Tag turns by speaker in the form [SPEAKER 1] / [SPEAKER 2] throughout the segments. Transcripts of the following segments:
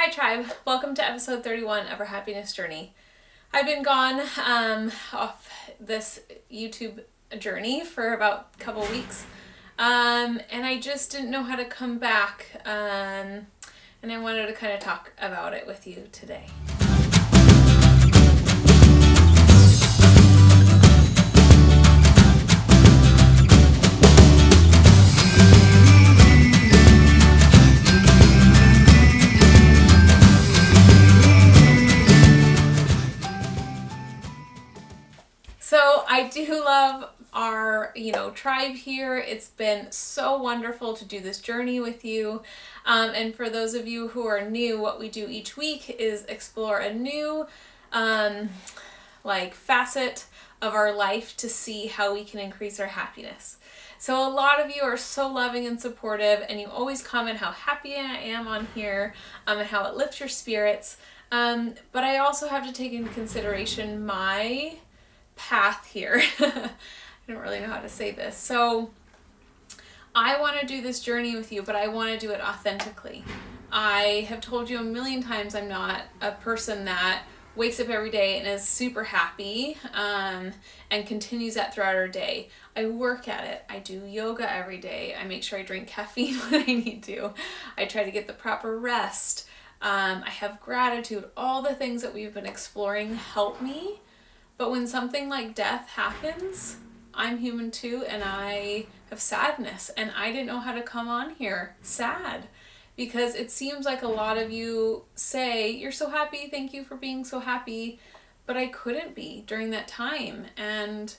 [SPEAKER 1] Hi Tribe, welcome to episode 31 of our happiness journey. I've been gone off this YouTube journey for about a couple weeks, and I just didn't know how to come back, and I wanted to kind of talk about it with you today. So I do love our, tribe here. It's been so wonderful to do this journey with you. And for those of you who are new, what we do each week is explore a new, facet of our life to see how we can increase our happiness. So a lot of you are so loving and supportive, and you always comment how happy I am on here, and how it lifts your spirits. But I also have to take into consideration my path here. I don't really know how to say this. So I want to do this journey with you, but I want to do it authentically. I have told you a million times I'm not a person that wakes up every day and is super happy and continues that throughout our day. I work at it. I do yoga every day. I make sure I drink caffeine when I need to. I try to get the proper rest. I have gratitude. All the things that we've been exploring help me. But when something like death happens, I'm human too, and I have sadness, and I didn't know how to come on here sad, because it seems like a lot of you say, you're so happy, thank you for being so happy, but I couldn't be during that time, and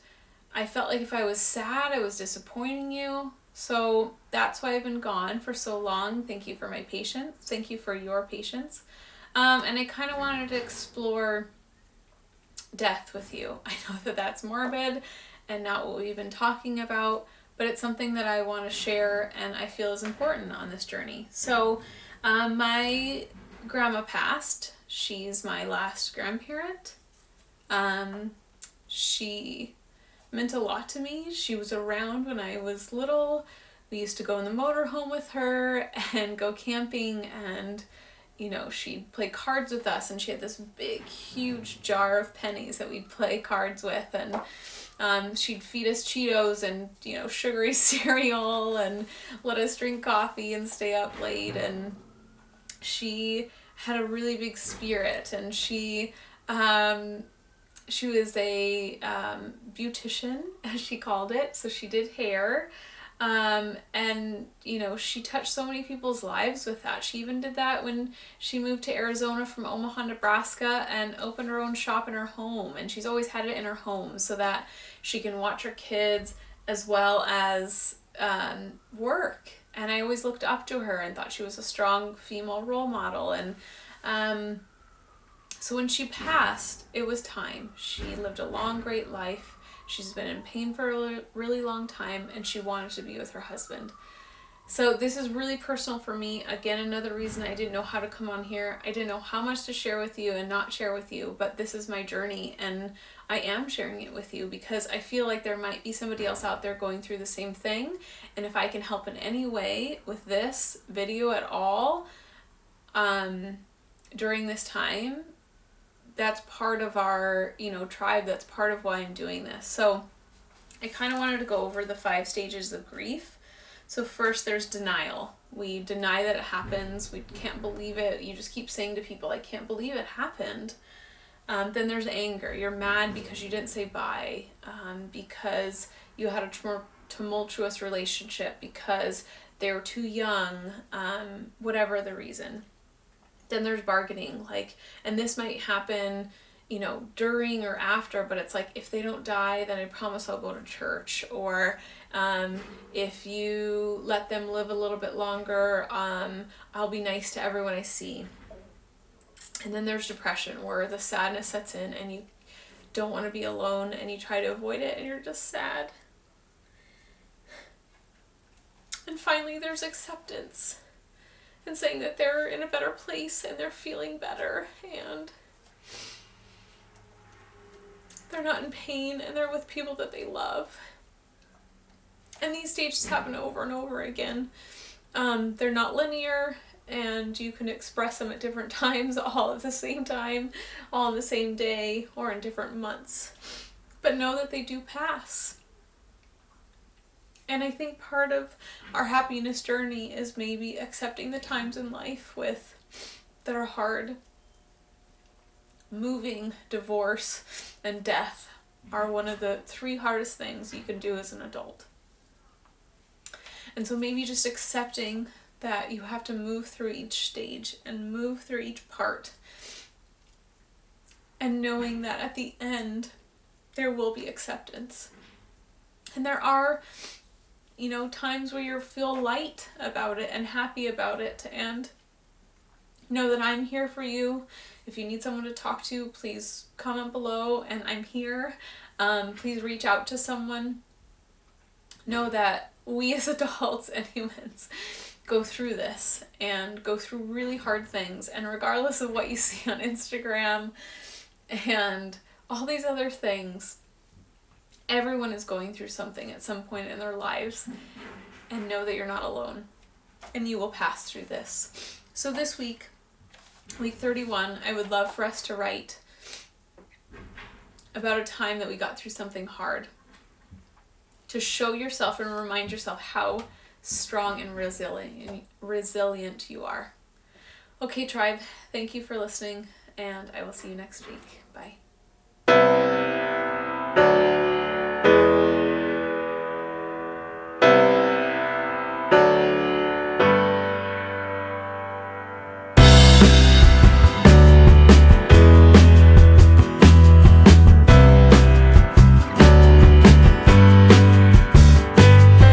[SPEAKER 1] I felt like if I was sad, I was disappointing you. So that's why I've been gone for so long. Thank you for my patience. Thank you for your patience. And I kind of wanted to explore death with you. I know that that's morbid and not what we've been talking about, but it's something that I want to share and I feel is important on this journey. So my grandma passed. She's my last grandparent. She meant a lot to me. She was around when I was little. We used to go in the motorhome with her and go camping, and she'd play cards with us, and she had this big, huge jar of pennies that we'd play cards with, and she'd feed us Cheetos and, sugary cereal and let us drink coffee and stay up late, and she had a really big spirit, and she was a beautician, as she called it, so she did hair. And she touched so many people's lives with that. She even did that when she moved to Arizona from Omaha, Nebraska, and opened her own shop in her home. And she's always had it in her home so that she can watch her kids as well as work. And I always looked up to her and thought she was a strong female role model. And so when she passed, it was time. She lived a long, great life. She's been in pain for a really long time, and she wanted to be with her husband. So this is really personal for me. Again, another reason I didn't know how to come on here. I didn't know how much to share with you and not share with you, but this is my journey, and I am sharing it with you because I feel like there might be somebody else out there going through the same thing, and if I can help in any way with this video at all during this time, that's part of our, tribe. That's part of why I'm doing this. So I kind of wanted to go over the 5 stages of grief. So first, there's denial. We deny that it happens. We can't believe it. You just keep saying to people, I can't believe it happened. Then there's anger. You're mad because you didn't say bye, because you had a tumultuous relationship, because they were too young, whatever the reason. Then there's bargaining, and this might happen, during or after, but it's like, if they don't die, then I promise I'll go to church, or if you let them live a little bit longer, I'll be nice to everyone I see. And then there's depression, where the sadness sets in and you don't want to be alone and you try to avoid it and you're just sad. And finally, there's acceptance. And saying that they're in a better place and they're feeling better and they're not in pain and they're with people that they love. And these stages happen over and over again. They're not linear. and you can express them at different times, all at the same time, all on the same day, or in different months. But know that they do pass. And I think part of our happiness journey is maybe accepting the times in life that are hard. Moving, divorce, and death are one of the 3 hardest things you can do as an adult. And so maybe just accepting that you have to move through each stage and move through each part, and knowing that at the end there will be acceptance. And there are, times where you feel light about it and happy about it, and know that I'm here for you. If you need someone to talk to, please comment below, and I'm here. Please reach out to someone. Know that we as adults and humans go through this and go through really hard things, and regardless of what you see on Instagram and all these other things, everyone is going through something at some point in their lives, and know that you're not alone, and you will pass through this. So this week 31, I would love for us to write about a time that we got through something hard, to show yourself and remind yourself how strong and resilient you are. Okay, tribe, thank you for listening, and I will see you next week. Bye.